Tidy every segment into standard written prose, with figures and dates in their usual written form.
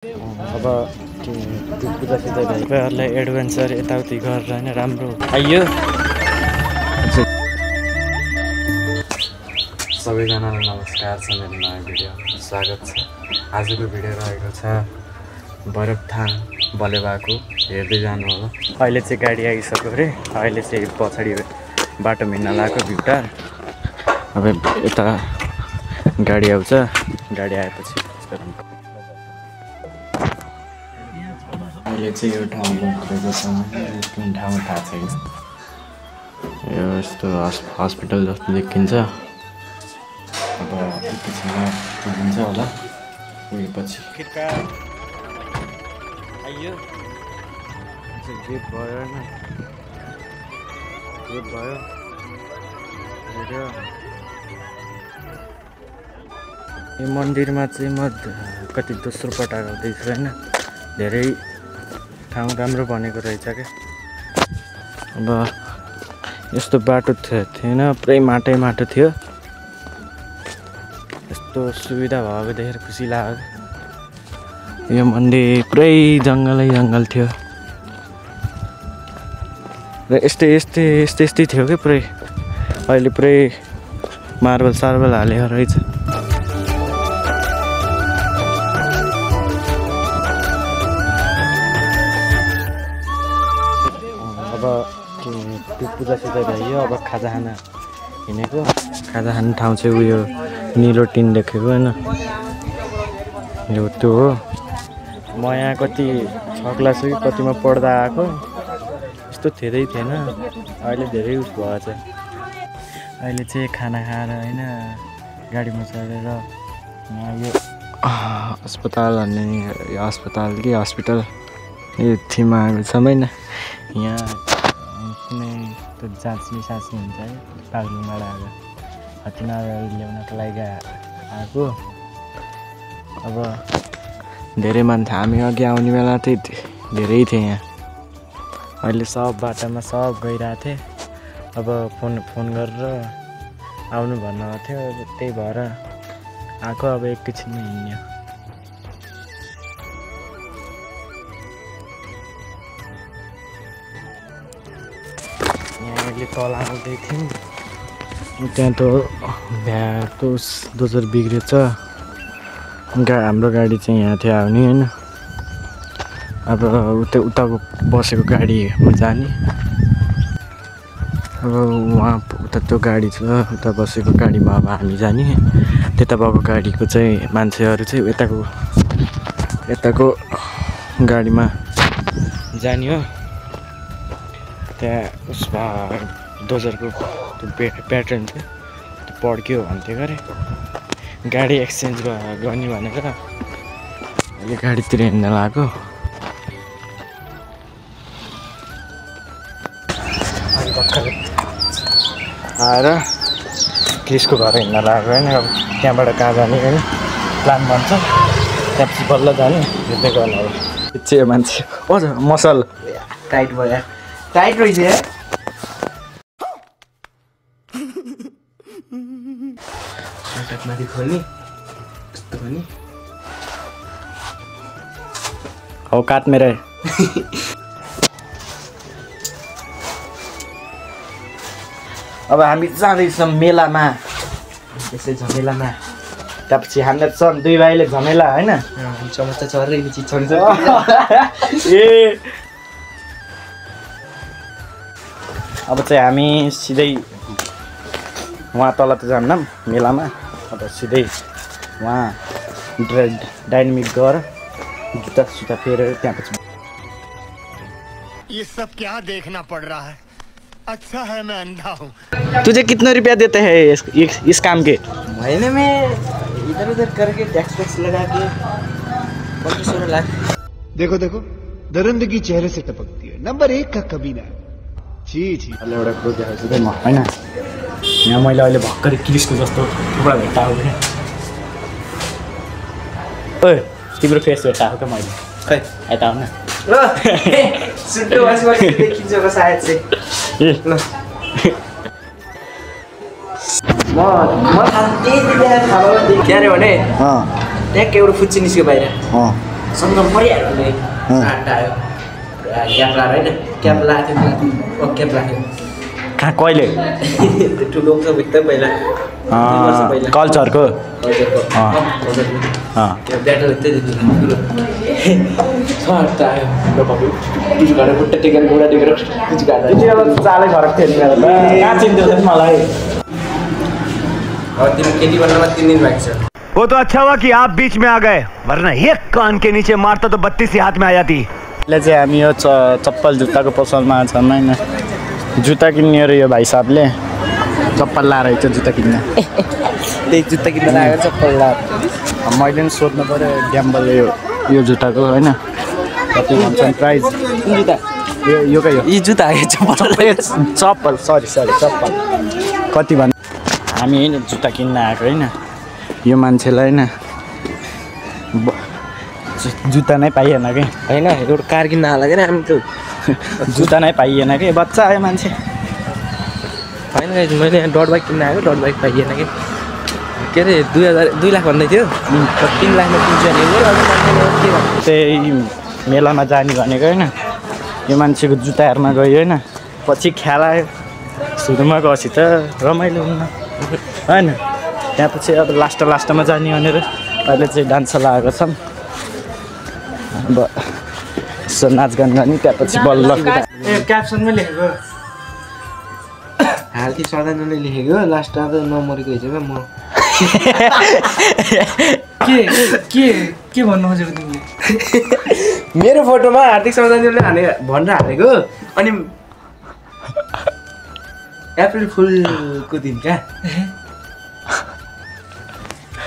अब त्यो कुदासिधा भएकोहरूलाई एडभेन्चर यताउति गरेर होइन राम्रो आइयो। सबैजनालाई नमस्कार छ, मेरो नयाँ भिडियो स्वागत छ। आजको भिडियो रहेको छ बरफथान बलेबाको, हेर्दै जानु होला। अहिले चाहिँ गाडी आइसक्यो अरे, अहिले चाहिँ पछाडि बाटो हिँड्न लगाएको भिउटार। अब यता गाडी आउँछ, गाडी आएपछि अहिले चाहिँ यो ठाउँ गएको छ, कुन ठाउँ थाहा छैन। यो यस्तो हस्पिटल जस्तो देखिन्छ। अब एकैछिनमा पुगिन्छ होला, पुगेपछि आइयो। गेट भयो होइन, गेट भयो। यो मन्दिरमा चाहिँ म कति दोस्रो पटक आउँदैछु होइन। धेरै ठाउँ राम्रो बनेको रहेछ क्या। अब यस्तो बाटो थिएन, पुरै माटै माटो थियो। यस्तो सुविधा भएको देखेर खुसी लाग्यो। यो मन्दिर पुरै जङ्गल थियो र यस्तै थियो क्या पुरै। अहिले पुरै मार्बल सार्बल हालेको रहेछ। अब त्यो पूजासिजा भइयो, अब खाजा खान हिँडेको। खाजा खाने ठाउँ चाहिँ उयो निलो टिन देखेको होइन, यो त्यो हो। म यहाँ कति 6 क्लास हो कि कतिमा पढ्दा आएको, यस्तो धेरै थिएन। अहिले धेरै उस भएछ। अहिले चाहिँ खाना खाएर होइन गाडीमा चढेर यहाँ यो अस्पताल भन्ने, यो अस्पताल कि हस्पिटल यो थिमा आएको छ होइन। यहाँ कुनै त्यो जाँच्ने साँच्ने हुन्छ है, पागलुङबाट आएको हतिनाहरू ल्याउनको लागि आएको। अब धेरै मान्छे, हामी अघि आउने बेला चाहिँ धेरै थिए यहाँ। अहिले सब बाटोमा सब गइरहेको थिएँ। अब फोन गरेर आउनु भन्नुभएको थियो, त्यही भएर आएको। अब एकैछिनमा हिँड्यो। यहाँ अहिले तल आउँदै थियौँ, त्यहाँ त भ्याएको दोजर बिग्रेछ। हाम्रो गाडी चाहिँ यहाँ थियो आउने होइन। अब उताको बसेको गाडीमा जाने। अब उहाँ उता त्यो गाडी छ, उता बसेको गाडीमा अब हामी जाने। त्यता भएको गाडीको चाहिँ मान्छेहरू चाहिँ यताको गाडीमा जाने हो। त्यहाँ उस दोजरको त्यो प्याटर्न थियो, त्यो पड्क्यो भन्थ्यो गरे। गाडी एक्सचेन्ज गर्ने भनेर अहिले गाडीतिर हिँड्न लागेको। आएर क्रिसको घर हिँड्न लागेको होइन। अब त्यहाँबाट कहाँ जाने होइन प्लान भन्छ, त्यहाँपछि बल्ल जाने। हेर्दै गर्नु अब चाहिँ मान्छे अझ मसल टाइट भयो, टाइट रहेछ यार। माथि खोल्ने यस्तो पनि हो काट मेरे। अब हामी जाँदैछौँ मेलामा, यसै झमेलामा। त्यहाँपछि हामीलाई छन् 2 भाइले झमेला होइन। चमचा चर्रै चिज छोड्छ ए अब चाहिँ हामी सिधै वहाँ तल त जान्नौँ मेलामा। अब सिधै वहाँ डाइनामिक गएर जुत्ता सुत्ता फेरेर त्यहाँपछि। ये सब क्या देखना पड़ रहा है? अच्छा है मैं अंधा हूँ। तुझे कितने रुपया देते हैं इस काम के? महीने में इधर उधर करके टैक्स लगा के 25 लाख। देखो देखो दरिंदगी चेहरे से टपकती है। नंबर 1 का कमीना। जी एउटा कुरो देखाउँछु म होइन। यहाँ मैले अहिले भर्खरै क्रिसको जस्तो थुप्रा भेट्टाएको थिएँ। ओए तिम्रो फेस भेट्टाएको क्या मैले। खै यता आउन। सुन्टो वासबाट देखिन्छ होला सायद चाहिँ। ल म त्यही बेला थाहा भयो। के अरे भने त्यहाँ एउटा फुच्ची निस्क्यो बाहिर। सँगै परिहाल्यो नि आटा आयो क्याप लाएर होइन क्याप लाग्थ्यो क्याप लाग्थ्यो कहाँ कहिले त्यो ठुलो छ भित्रै पहिला कल्चरको ब्याटर त्यही सर्ट आयो घरमा खुट्टा टेकेर घुँडा टेकेर चालै फरक थियो कहाँ चिन्थ्यो मलाई तिमी केटी बन्नमा 3 दिन बाँकी छ वो तो अच्छा हुआ कि आप बीच में आ गए वरना एक कान के नीचे मारता तो 32 ही हाथ में आ जाती अहिले चाहिँ हामी यो चप्पल जुत्ताको पसलमा छौँ होइन जुत्ता किन्ने यो भाइ साहबले चप्पल लाएर चाहिँ जुत्ता किन्ने त्यही जुत्ता किन्न लागेर चप्पल लाएर मैले पनि सोध्नु पऱ्यो ग्याम्बल यो जुत्ताको होइन कति भन्छन् प्राइस कुन जुत्ता यो कै हो यी जुत्ता चप्पल सरी चप्पल कति भन् हामी होइन जुत्ता किन्न आएको होइन यो मान्छेलाई होइन जुत्ता नै पाइएन कि होइन एउटा कार किन्न हालेको नि हामी त जुत्ता नै पाइएन कि बच्चा आयो मान्छे होइन मैले यहाँ डट बाइक किन्न आएको डट बाइक पाइएन कि के अरे 2 लाख भन्दै थियो 3 लाखमा किन्छु भने त्यही मेलामा जाने भनेको होइन यो मान्छेको जुत्ता हेर्न गयो होइन पछि ख्याल आयो सुरुमा गएपछि त रमाइलो हुन्न होइन त्यहाँपछि अब लास्टमा जाने भनेर अहिले चाहिँ डान्सला आएको छौँ अब यसो नाचगान गर्ने त्यहाँपछि बल्ल क्याप्सनमा लेखेको हालती श्रद्धाञ्जली लेखेको लास्ट अब नमरेको हिजोमा म के भन्नु खोजेको तिमीले मेरो फोटोमा हार्दिक श्रद्धाञ्जली भनेर हालेको अनि अप्रिल फुलको दिन क्या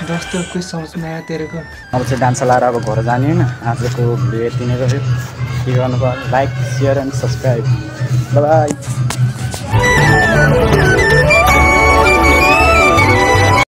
जस्तो कोही सोचमा आयो तेरोको अब चाहिँ डान्स लाएर अब घर जाने होइन आजको भिडियो यति नै रह्यो के गर्नु पर्यो like share and subscribe by